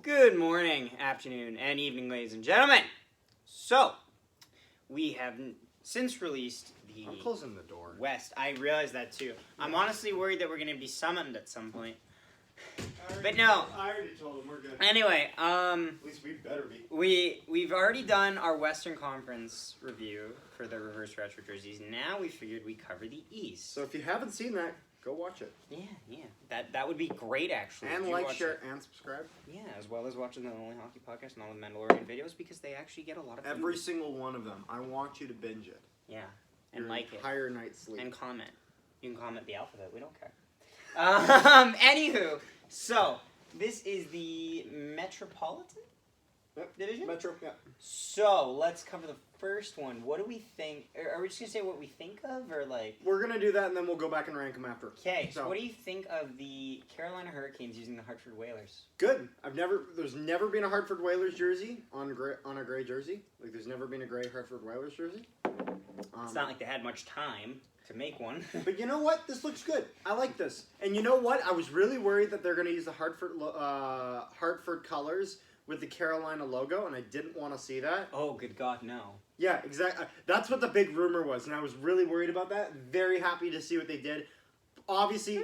Good morning, afternoon, and evening, ladies and gentlemen. So, we have since released the I'm closing the door. West. I realize that too. I'm honestly worried that we're going to be summoned at some point. But no. I already told him we're good. Anyway, At least we better be. we've already done our Western Conference review for the reverse retro jerseys. Now we figured we'd cover the East. So if you haven't seen that, go watch it. Yeah. That would be great, actually. And Do like, watch share, it. and subscribe. Yeah, as well as watching the Only Hockey Podcast and all the Mandalorian videos because they actually get a lot of Every views. single one of them. I want you to binge it. Yeah, and Your like it. entire night's sleep. And comment. You can comment the alphabet. We don't care. Anywho, so this is the Metropolitan Division. Metro, yeah. So let's cover the first one. What do we think? Are we just gonna say what we think of, or like? We're going to do that, and then we'll go back and rank them after. Okay. So So- what do you think of the Carolina Hurricanes using the Hartford Whalers? Good. There's never been a Hartford Whalers jersey on a gray jersey. Like, there's never been a gray Hartford Whalers jersey. It's not like they had much time to make one. But you know what? This looks good. I like this. And you know what? I was really worried that they're going to use the Hartford colors with the Carolina logo, and I didn't want to see that. Oh, good God, no. Yeah, exactly. That's what the big rumor was, and I was really worried about that. Very happy to see what they did. Obviously,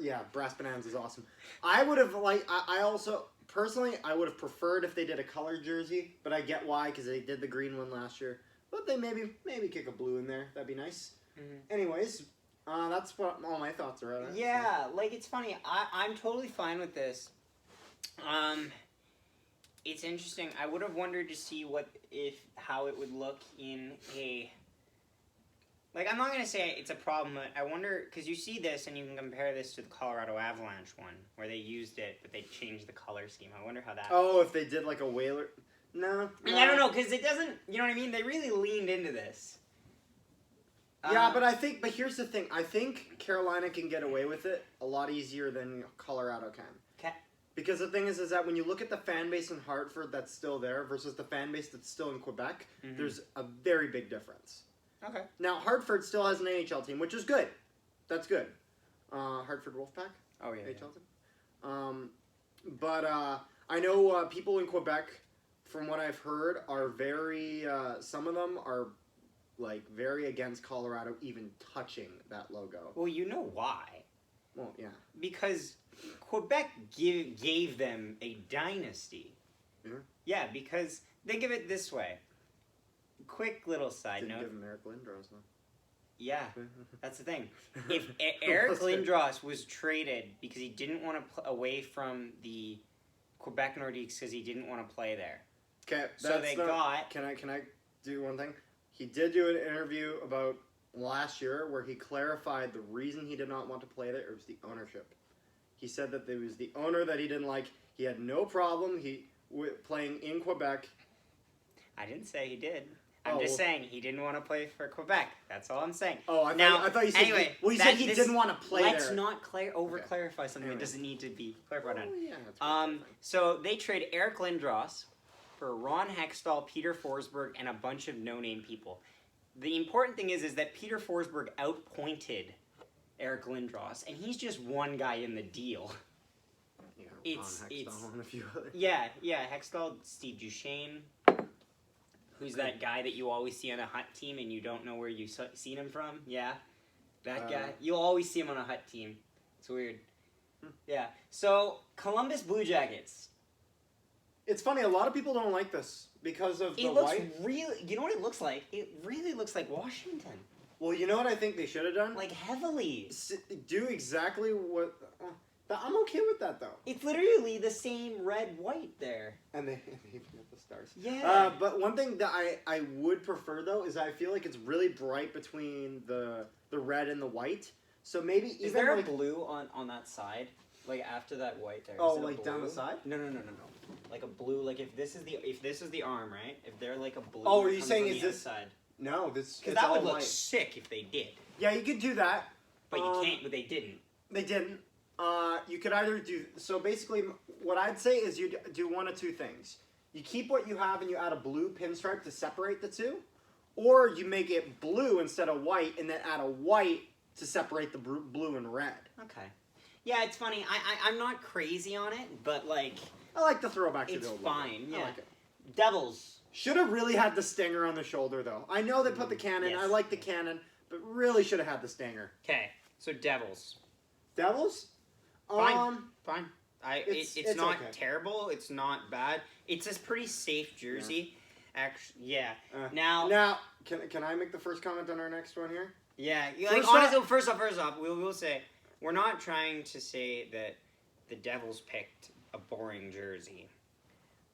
yeah, Brass Bananas is awesome. I would have I also personally I would have preferred if they did a colored jersey, but I get why because they did the green one last year. But they maybe kick a blue in there. That'd be nice. Mhm. Anyways, that's what all my thoughts are. On it, Yeah, like it's funny. I'm totally fine with this. It's interesting. I would have wondered to see how it would look in a. Like, I'm not gonna say it's a problem, but I wonder because you see this and you can compare this to the Colorado Avalanche one where they used it, but they changed the color scheme. I wonder how that. Oh, if they did like a whaler. No. And I don't know because it doesn't. You know what I mean? They really leaned into this. Yeah, but here's the thing. I think Carolina can get away with it a lot easier than Colorado can. Okay. Because the thing is that when you look at the fan base in Hartford that's still there versus the fan base that's still in Quebec, Mhm. there's a very big difference. Okay. Now, Hartford still has an AHL team, which is good. That's good. Hartford Wolfpack, Oh yeah. AHL team. But I know people in Quebec, from what I've heard, are very, some of them are like very against Colorado even touching that logo. Well, you know why? Well, yeah. Because Quebec gave them a dynasty. Yeah. Yeah, because think of it this way. Quick little side Didn't note. give him Eric Lindros, though. Yeah, that's the thing. If Eric Lindros was traded because he didn't want to away from the Quebec Nordiques because he didn't want to play there. Okay, So they got. Can I do one thing? He did do an interview about last year where he clarified the reason he did not want to play there. It was the ownership. He said that it was the owner that he didn't like. He had no problem playing in Quebec. I didn't say he did. I'm Oh, just well- saying he didn't want to play for Quebec. That's all I'm saying. Oh, I thought you said. Anyway, Well, you said he this- didn't want to play Let's there. not over-clarify something Anyway. that doesn't need to be clarified on. Oh, yeah, that's fine. So they trade Eric Lindros for Ron Hextall, Peter Forsberg, and a bunch of no-name people. The important thing is that Peter Forsberg outpointed Eric Lindros, and he's just one guy in the deal. Yeah, it's- Ron Hextall and a few others. Yeah, Hextall, Steve Duchesne, who's that guy that you always see on a Hut team and you don't know where you seen him from. Yeah, that guy. You'll always see him on a Hut team. It's weird. Yeah. So Columbus Blue Jackets. It's funny. A lot of people don't like this because of the It looks white. really. You know what it looks like? It really looks like Washington. Well, you know what I think they should have done? Like heavily. Do exactly what. I'm okay with that though. It's literally the same red white there. And they even got the stars. Yeah. But one thing that I would prefer though is I feel like it's really bright between the red and the white. So maybe even Is there like a blue on that side? Like after that white there. Oh, is it a like down the blue? side? No. Like a blue. Like if this is the arm, right? If they're like a blue. Oh, are that you comes saying on is the this- outside. no, this Because it's that all would look white. sick if they did. Yeah, you could do that. But you can't. But they didn't. They didn't. You could either do so. Basically, what I'd say is you do one of two things. You keep what you have and you add a blue pinstripe to separate the two, or you make it blue instead of white and then add a white to separate the blue and red. Okay. Yeah, it's funny. I'm not crazy on it, but like I like the throwback to it's the old logo. fine. I Yeah, like it. Devils. Should have really had the stinger on the shoulder, though. I know they put the cannon. Yes. I like the cannon, but really should have had the stinger. Okay, so Devils. Devils? Fine. Fine. It's It's not okay. terrible. It's not bad. It's a pretty safe jersey. Actually, yeah. Uh, Now, Now, can I make the first comment on our next one here? yeah. First Honestly, first off, we will say we're not trying to say that the Devils picked a boring jersey.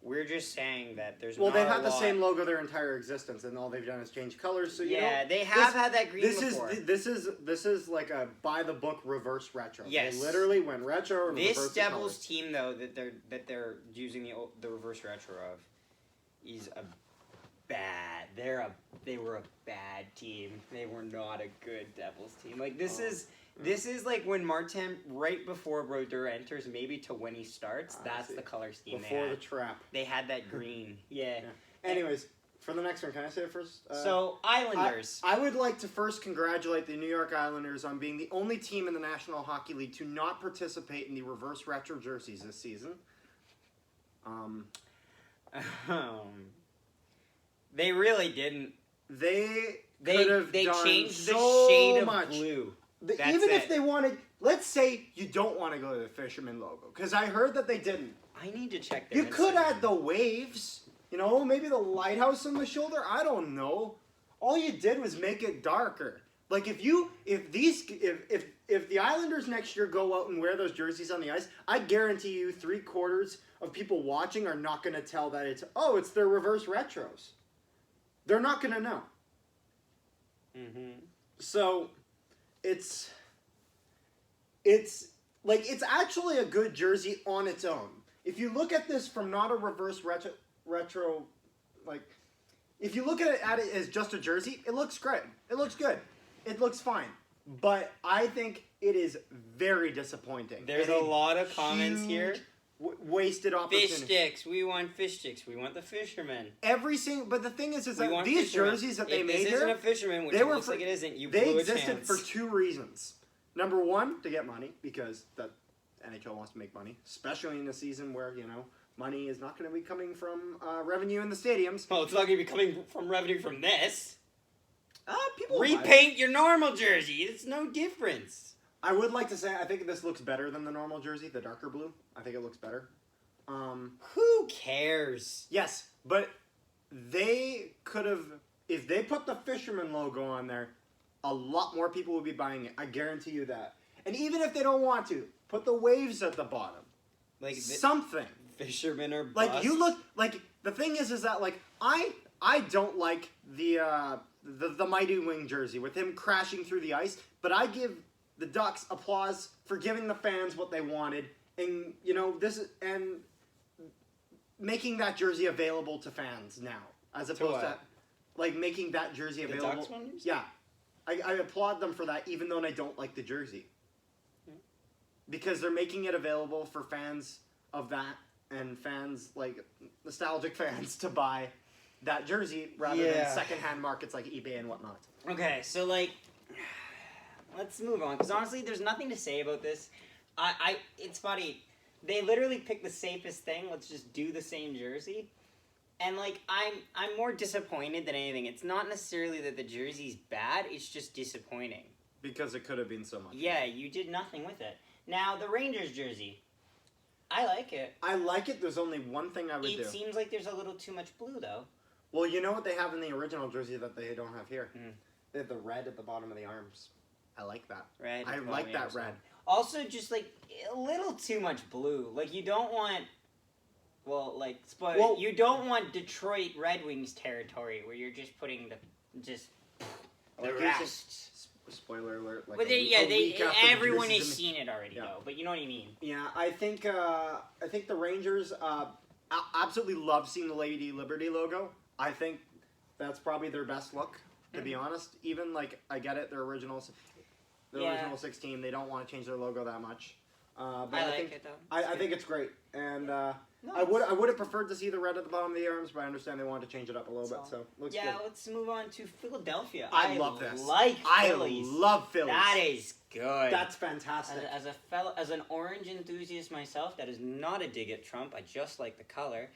We're just saying that there's Well, not they've a had the lot- same logo their entire existence, and all they've done is change colors. So you yeah, know, they have this- had that green before. this is like a by the book reverse retro. Yes. They literally went retro and This reversed Devils the team, though, that they're using the reverse retro of, is a bad. They were a bad team. They were not a good Devils team. Like this is like when Martin right before Brodeur enters, maybe to when he starts. I That's see. the color scheme before they the had. trap. They had that green. Yeah. Anyways, for the next one, can I say it first? So Islanders. I would like to first congratulate the New York Islanders on being the only team in the National Hockey League to not participate in the reverse retro jerseys this season. They really didn't. They They could have they done changed the so shade of much. blue. That's Even if it. they wanted, let's say you don't want to go to the Fisherman logo, because I heard that they didn't. I need to check their You could Instagram. add the waves, you know, maybe the lighthouse on the shoulder. I don't know. All you did was make it darker. Like if the Islanders next year go out and wear those jerseys on the ice, I guarantee you 3/4 of people watching are not going to tell that it's their reverse retros. They're not going to know. Mm-hmm. So, it's actually a good jersey on its own. If you look at this from not a reverse retro, like, if you look at it as just a jersey, it looks great. It looks good. It looks fine. But I think it is very disappointing. There's And a lot of comments huge here. Wasted opportunity. Fish sticks. We want fish sticks. We want the fisherman. But the thing is We that want these fisherman. jerseys that they if made this isn't here, a fisherman, which they it were looks for- like it isn't, you they blew a existed chance. for 2 reasons. Number one, to get money, because the NHL wants to make money, especially in a season where, you know, money is not going to be coming from revenue in the stadiums. Well, it's not going to be coming from revenue from this. People will buy it. Repaint your normal jersey. It's no difference. I would like to say I think this looks better than the normal jersey, the darker blue. I think it looks better. Who cares? Yes, but they could have, if they put the Fisherman logo on there, a lot more people would be buying it. I guarantee you that. And even if they don't want to, put the waves at the bottom. Like Something. fishermen are Like bust. you look like the thing is that like I don't like the Mighty Wing jersey with him crashing through the ice, but I give the Ducks applause for giving the fans what they wanted, and you know and making that jersey available to fans now, as opposed to like making that jersey The available. Ducks one? Yeah, I applaud them for that, even though I don't like the jersey, because they're making it available for fans of that and fans like nostalgic fans to buy that jersey rather than Yeah. secondhand markets like eBay and whatnot. Okay, so like, let's move on because honestly, there's nothing to say about this. It's funny. They literally picked the safest thing. Let's just do the same jersey, and like, I'm more disappointed than anything. It's not necessarily that the jersey's bad. It's just disappointing. Because it could have been so much. Yeah, you did nothing with it. Now the Rangers jersey, I like it. I like it. There's only one thing I would do. It seems like there's a little too much blue though. Well, you know what they have in the original jersey that they don't have here? Hmm. They have the red at the bottom of the arms. I like that. Red. I like that red. Also, just like a little too much blue. Like you don't want. Well, like, Well- you don't want Detroit Red Wings territory where you're just putting the the Like, rest. Spoiler alert. Like But a week after the everyone jersey's has in the- seen it already Yeah. though. But you know what I mean. Yeah, I think the Rangers absolutely love seeing the Lady Liberty logo. I think that's probably their best look, to be honest. Even like I get it, their original 6 team, they don't want to change their logo that much. But I like it though. I think it's great, and No, I would have preferred to see the red at the bottom of the arms, but I understand they wanted to change it up a little bit, so looks yeah, good. let's move on to Philadelphia. I love this. Like Phillies. I love Phillies. That is good. That's fantastic. As an orange enthusiast myself, that is not a dig at Trump. I just like the color.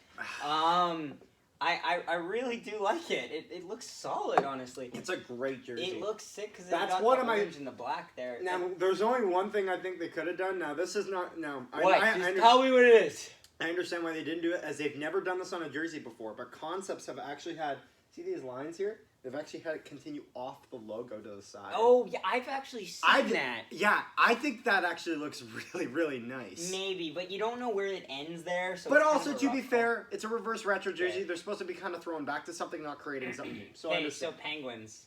I really do like it. It looks solid, honestly. It's a great jersey. It looks sick because That's got one the of my- orange and the black there. Now, there's only one thing I think they could have done. Now, this is not. No, What? I Just tell me what it is. I understand why they didn't do it, as they've never done this on a jersey before. But Concepts have actually had. See these lines here? They've actually had it continue off the logo to the side. Oh, yeah, I've actually seen that. Yeah, I think that actually looks really, really nice. Maybe, but you don't know where it ends there. So But it's kind also, of a to be rough fair, it's a reverse retro jersey. Okay. They're supposed to be kind of thrown back to something, not creating something new. So I Okay, understand. so Penguins.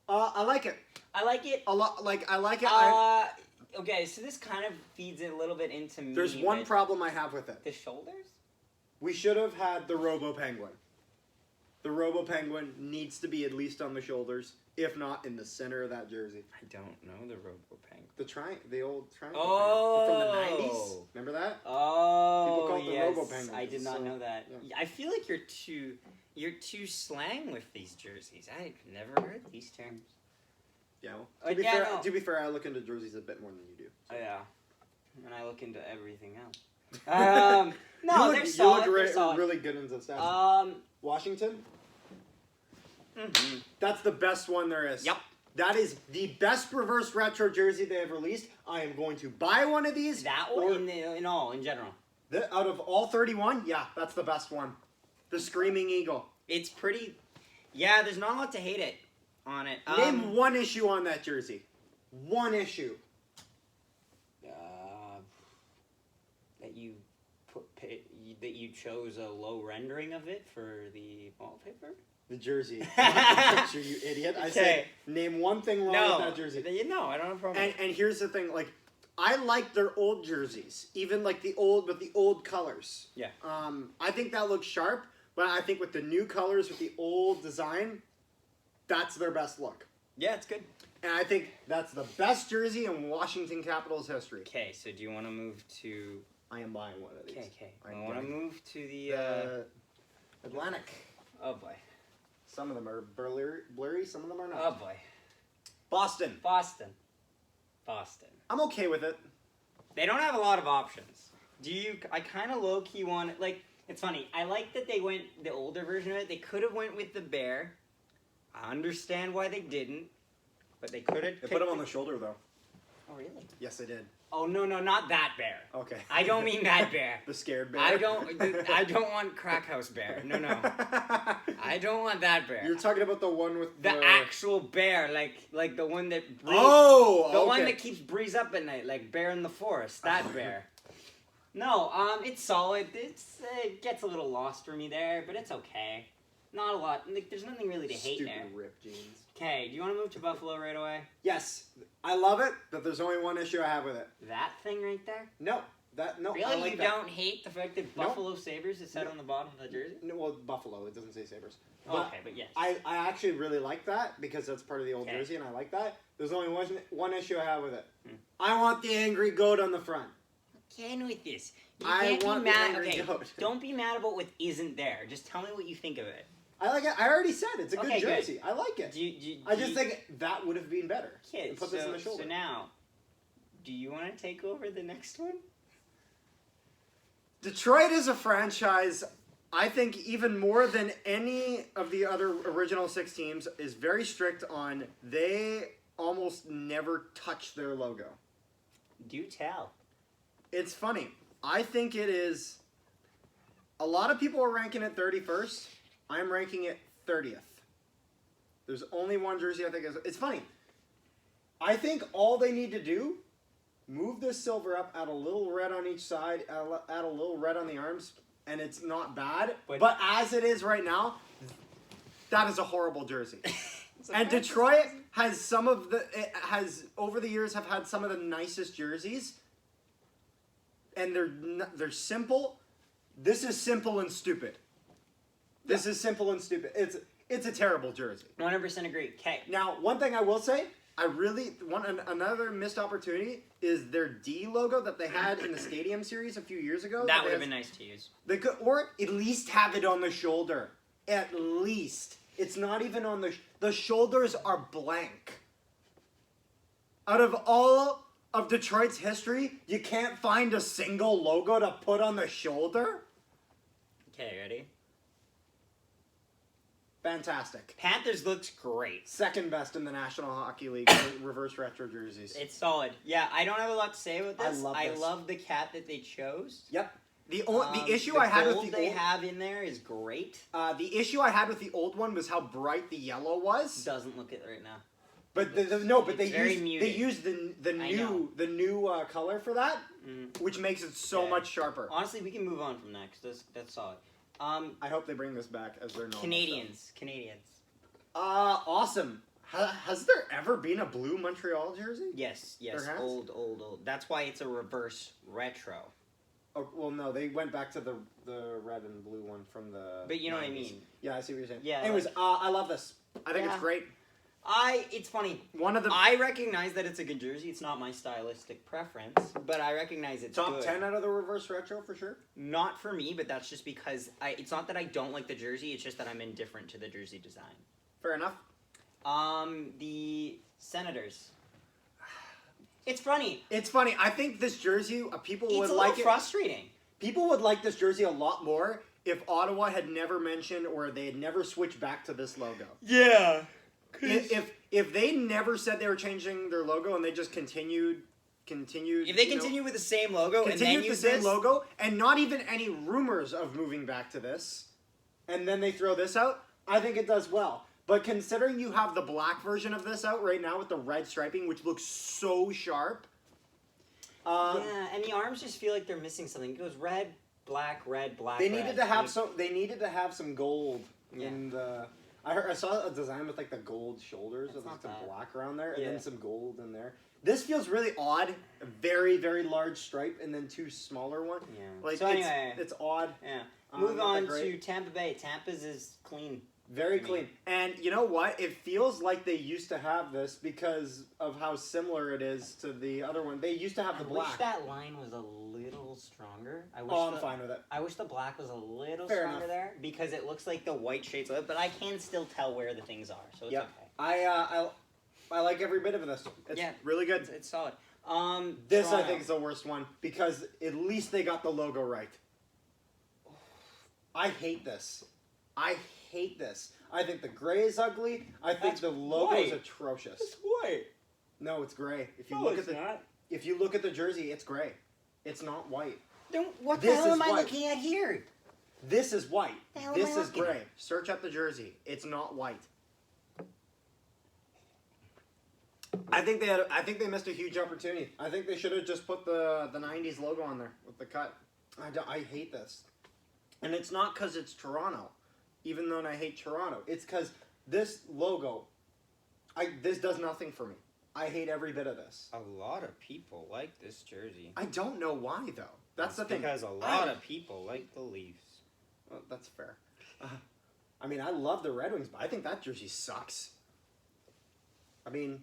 I like it I like it. a lot. Like I like it. Okay, so this kind of feeds it a little bit into me. There's one but problem I have with it. The shoulders? We should have had the Robo Penguin. The Robo Penguin needs to be at least on the shoulders, if not in the center of that jersey. I don't know the Robo Penguin. The old triangle Oh. from the 90s. Remember that? Oh, People call it the yes. Robo Penguins, I did not so, know that. yeah. I feel like you're too slang with these jerseys. I've never heard these terms. Yeah. Well, Oh, to, be yeah, fair, no. to be fair, I look into jerseys a bit more than you do. Oh, yeah, and I look into everything else. No, you look, they're solid. You look They're solid. really good into stats. Um, Washington? mhm. That's the best one there is. Yep. That is the best reverse retro jersey they have released. I am going to buy one of these. That or- one in general. Out of all 31, yeah, that's the best one. The Screaming Eagle. It's pretty. Yeah, there's not a lot to hate it on it. Name one issue on that jersey. One issue. That you that you chose a low rendering of it for the wallpaper. The jersey. Not the picture, you idiot. I said, Okay. name one thing wrong No, with that jersey. No, I don't have a problem. And here's the thing, like, I like their old jerseys, even like the old colors. Yeah. I think that looks sharp, but I think with the new colors, with the old design, that's their best look. Yeah, it's good. And I think that's the best jersey in Washington Capitals history. Okay, so do you want to move to? I am buying one of these. Okay. I'm I want to going. move to the. The Atlantic. Oh boy. Some of them are blurry, some of them are not. Oh boy. Boston. Boston. I'm okay with it. They don't have a lot of options. I kind of low key want like. It's funny. I like that they went the older version of it. They could have went with the bear. I understand why they didn't, but they could have. They put him on the shoulder, though. Oh really? Yes, they did. Oh no, not that bear. Okay. I don't mean that bear. The scared bear. I don't want Crack House bear. No. I don't want that bear. You're talking about the one with The actual bear, like the one that Oh, one that keeps Breeze up at night, like Bear in the Forest. That bear. No, it's solid. It gets a little lost for me there, but it's okay. Not a lot. Like, there's nothing really to hate Stupid there. ripped jeans. Okay, do you want to move to Buffalo right away? Yes, I love it, but there's only one issue I have with it. That thing right there. No, I Really, like you that. don't hate the fact that Buffalo Sabres is set on the bottom of the jersey? No, well, Buffalo. It doesn't say Sabres. Okay, but yes. I actually really like that because that's part of the old Okay. jersey, and I like that. There's only one issue I have with it. Hmm. I want the angry goat on the front. Can with this. You I can't want be the mad. angry Okay, goat. don't be mad about what isn't there. Just tell me what you think of it. I like it. I already said it's a good Okay, good. jersey. I like it. I just think that would have been better. Okay, Put this on the shoulder. So now, do you want to take over the next one? Detroit is a franchise, I think even more than any of the other original 6 teams, is very strict on they almost never touch their logo. Do tell. It's funny. I think it is... A lot of people are ranking it 31st. I'm ranking it 30th. There's only one jersey I think is... It's funny. I think all they need to do, move this silver up, add a little red on each side, add a little red on the arms, and it's not bad. But as it is right now, that is a horrible jersey. And Detroit has over the years have had some of the nicest jerseys. And they're simple. This is simple and stupid. This is simple and stupid. It's a terrible jersey. 100% agree. Okay. Now, one thing I will say, I really want another missed opportunity is their D logo that they had in the Stadium Series a few years ago. That would have been nice to use. They could, or at least have it on the shoulder. At least it's not even on the shoulders are blank. Out of all of Detroit's history, you can't find a single logo to put on the shoulder? Okay, ready? Fantastic. Panthers looks great. Second best in the National Hockey League reverse retro jerseys. It's solid. Yeah, I don't have a lot to say about this. I love this. The cat that they chose. Yep. The issue the I had with gold the they old, have in there is great. the issue I had with the old one was how bright the yellow was. Doesn't look it right now. But they It's used the new color for that, which makes it so much sharper. Honestly, we can move on from that because that's solid. I hope they bring this back as their normal Canadians. Awesome. Has there ever been a blue Montreal jersey? Yes. There has? Old. That's why it's a reverse retro. Oh, well, no, they went back to the red and blue one from the. But you know 90s. what I mean. Yeah, I see what you're saying. Yeah. Anyways, I love this. I think it's Yeah. great. It's funny. One of the I recognize that it's a good jersey. It's not my stylistic preference, but I recognize it's top good. 10 out of the reverse retro for sure. Not for me, but that's just because it's not that I don't like the jersey. It's just that I'm indifferent to the jersey design. Fair enough. The Senators. It's funny. It's funny. I think this jersey, people would It's a like little it. frustrating. People would like this jersey a lot more if Ottawa had never mentioned or they had never switched back to this logo. Yeah. If they never said they were changing their logo and they just continued. If they continue with the same logo and then continued the use same this, logo and not even any rumors of moving back to this, and then they throw this out, I think it does well. But considering you have the black version of this out right now with the red striping, which looks so sharp. yeah, and the arms just feel like they're missing something. It goes red, black, red, black. They red. needed to have some. They needed to have some gold Yeah. in the. I saw a design with like the gold shoulders with That's like not the bad. black around there, and Yeah. then some gold in there. This feels really odd. A very very large stripe, and then two smaller ones. Yeah. Like So anyway, it's odd. yeah. Move not on that great. to Tampa Bay. Tampa's is clean. Very I mean- clean. And you know what? It feels like they used to have this because of how similar it is to the other one. They used to have the I wish black. that line was a little stronger. I wish I'm fine with it. I wish the black was a little Fair stronger enough. there because it looks like the white shades of it, but I can still tell where the things are, so it's Yep. okay. I like every bit of this. It's Yeah. really good. It's solid. This I Toronto. think is the worst one because at least they got the logo right. I hate this. I hate this. I think the gray is ugly. I think That's the logo is white. atrocious. white. No, it's gray. If you No, look it's at the not. if you look at the jersey, it's gray. It's not white. What This the hell is am I white. looking at here? This is white. The hell am This I is looking gray. Search up the jersey. It's not white. I think they missed a huge opportunity. I think they should have just put the 90s logo on there with the cut. I hate this. And it's not because it's Toronto, even though I hate Toronto. It's because this logo, this does nothing for me. I hate every bit of this. A lot of people like this jersey. I don't know why, though. That's the thing. Because a lot of people like the Leafs. Well, that's fair. I mean, I love the Red Wings, but I think that jersey sucks. I mean,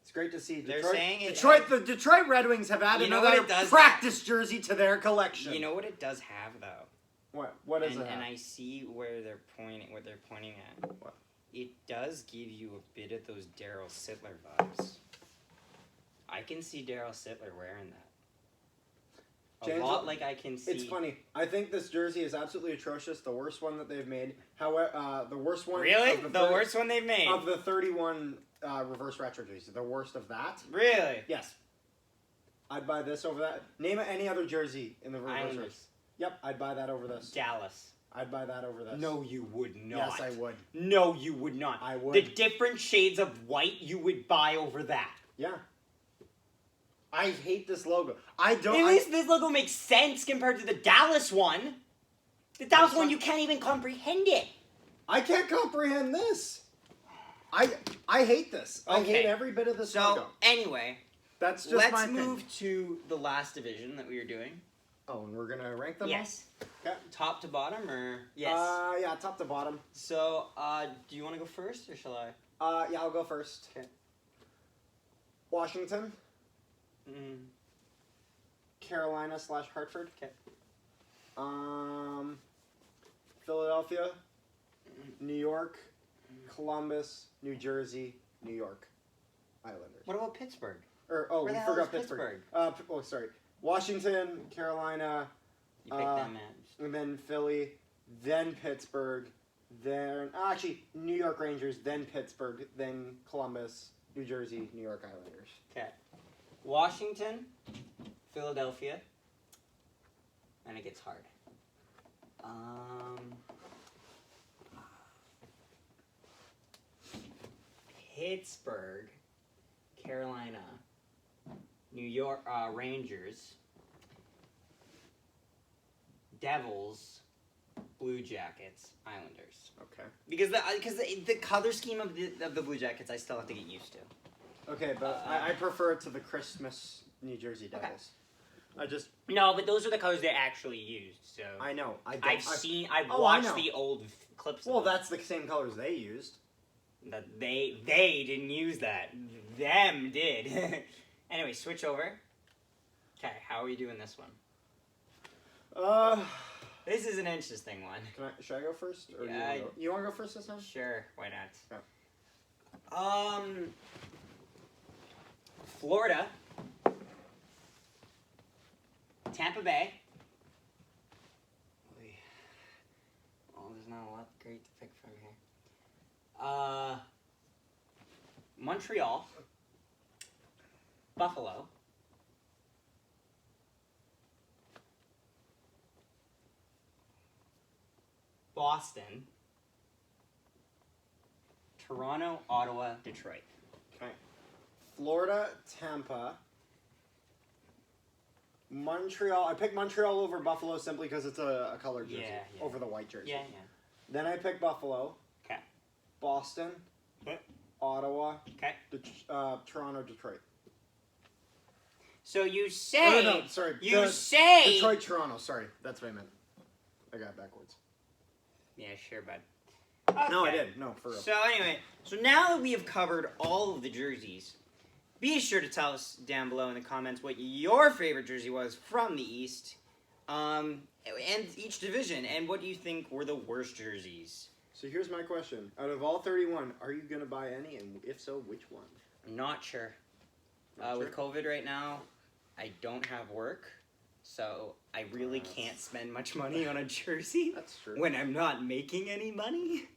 it's great to see They're Detroit. saying it- The Detroit Red Wings have added You know what another it does practice jersey to their collection. You know what it does have though? what? What is and, it? and I see where they're pointing. What they're pointing at. What? It does give you a bit of those Daryl Sittler vibes. I can see Daryl Sittler wearing that. James, A lot like I can see. It's funny. I think this jersey is absolutely atrocious. The worst one that they've made. However, the worst one. Really? of The worst one they've made. of the 31 reverse retro jerseys. The worst of that. Really? Yes. I'd buy this over that. Name any other jersey in the reverse retro. Islanders. Yep, I'd buy that over this. Dallas. I'd buy that over this. No, you would not. Yes, I would. No, you would not. I would. The different shades of white you would buy over that. Yeah. I hate this logo. I don't. At least this logo makes sense compared to the Dallas one. The Dallas one, you can't even comprehend it. I can't comprehend this. I hate this. I Okay. hate every bit of this So, logo. anyway, That's just my let's opinion. move to the last division that we were doing. Oh, and we're gonna rank them. Yes. Okay. Top to bottom, or? Yes. Yeah, top to bottom. So, do you want to go first, or shall I? Yeah, I'll go first. Okay. Washington, Mm, Carolina / Hartford. Okay. Philadelphia, New York, Columbus, New Jersey, New York Islanders. what about Pittsburgh? Or Where we the hell forgot is Pittsburgh. Sorry. Washington, Carolina, You picked them, man. and then Philly, then Pittsburgh, then actually New York Rangers, then Pittsburgh, then Columbus, New Jersey, New York Islanders. Okay. Washington, Philadelphia, and it gets hard. Pittsburgh, Carolina, New York Rangers, Devils, Blue Jackets, Islanders. Okay. Because the color scheme of the Blue Jackets, I still have to get used to. Okay, but I prefer it to the Christmas New Jersey Devils. No, but those are the colors they actually used. So I know. I've I watched know. the old clips. Well, of them. that's the same colors they used. That they didn't use that. Them did. Anyway, switch over. Okay, how are you doing this one? This is an interesting one. Should I go first, or Yeah, you want to go first this time? Sure, why not? Yeah. Florida, Tampa Bay. Oh, there's not a lot great to pick from here. Montreal, Buffalo, Boston, Toronto, Ottawa, Detroit. Okay. Florida, Tampa, Montreal. I picked Montreal over Buffalo simply because it's a colored jersey Yeah. over the white jersey. Yeah. Then I picked Buffalo. Okay. Boston. Okay. Ottawa. Okay. Toronto, Detroit. So you say No, sorry. say Detroit, Toronto. Sorry, that's what I meant. I got it backwards. Yeah, sure, bud. No, I Okay. did. No, for real. So anyway, now that we have covered all of the jerseys, be sure to tell us down below in the comments what your favorite jersey was from the East, and each division, and what do you think were the worst jerseys. So here's my question: out of all 31, are you gonna buy any, and if so, which one? I'm not sure. Not With sure? COVID right now, I don't have work, so I really can't spend much money on a jersey That's true. when I'm not making any money.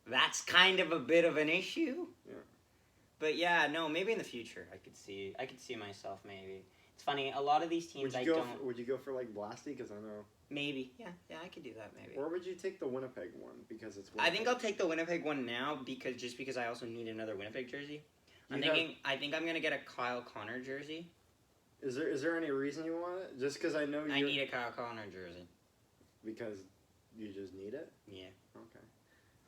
That's kind of a bit of an issue. Yeah. But yeah, no, maybe in the future I could see myself maybe. It's funny, a lot of these teams Would you go for like Blasty? Because I know. maybe. Yeah, I could do that maybe. Or would you take the Winnipeg one because it's? I think Winnipeg? I'll take the Winnipeg one now because I also need another Winnipeg jersey. I think I'm gonna get a Kyle Connor jersey. Is there any reason you want it? Just because I know you. I need a Kyle Connor jersey. Because you just need it. Yeah. Okay.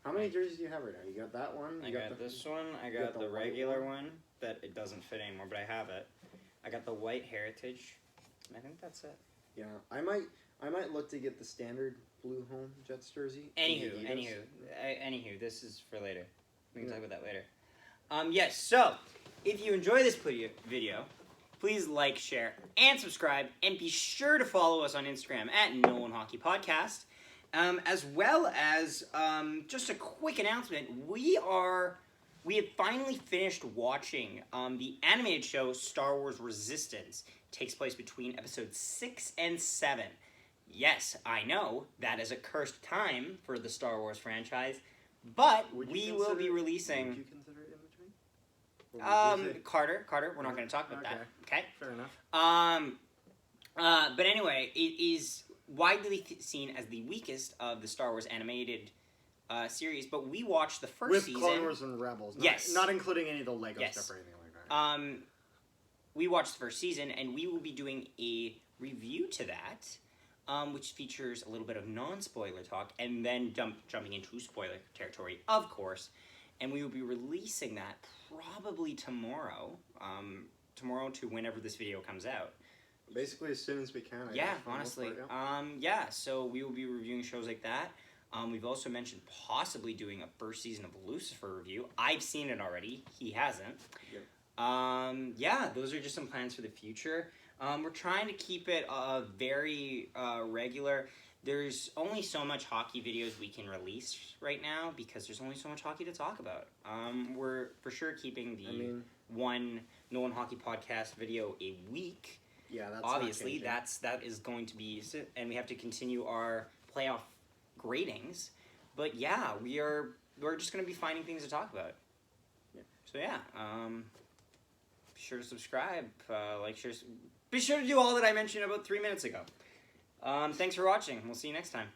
How many jerseys do you have right now? You got that one. I got this one. I got got the the white regular one. one that it doesn't fit anymore, but I have it. I got the white Heritage. I think that's it. Yeah, I might look to get the standard blue home Jets jersey. Anywho, this is for later. We can talk about that later. Yes. So, if you enjoy this video, please like, share, and subscribe, and be sure to follow us on Instagram at Nolan Hockey Podcast. As well as just a quick announcement, we have finally finished watching the animated show Star Wars Resistance. It takes place between episodes 6 and 7. Yes, I know that is a cursed time for the Star Wars franchise, but we will be releasing. Would you consider it in between? Or would you say- Carter, we're not going to talk about that. Okay. Fair enough. But anyway, it is widely seen as the weakest of the Star Wars animated series, but we watched the first With season. Clone Wars and Rebels. Yes. Not including any of the Lego Yes. stuff or anything like that. We watched the first season, and we will be doing a review to that, which features a little bit of non-spoiler talk, and then jumping into spoiler territory, of course. And we will be releasing that probably tomorrow. Tomorrow to whenever this video comes out. Basically, as soon as we can. I Yeah, guess, for the most honestly. part, Yeah, so we will be reviewing shows like that. We've also mentioned possibly doing a first season of Lucifer review. I've seen it already. He hasn't. Yep. Yeah, those are just some plans for the future. We're trying to keep it very regular. There's only so much hockey videos we can release right now because there's only so much hockey to talk about. We're for sure keeping the one Nolan Hockey Podcast video a week. Yeah, that's obviously that is going to be, and we have to continue our playoff gradings. But yeah, we're just going to be finding things to talk about. Yeah. So yeah, be sure to subscribe, like, share. Be sure to do all that I mentioned about 3 minutes ago. Thanks for watching. We'll see you next time.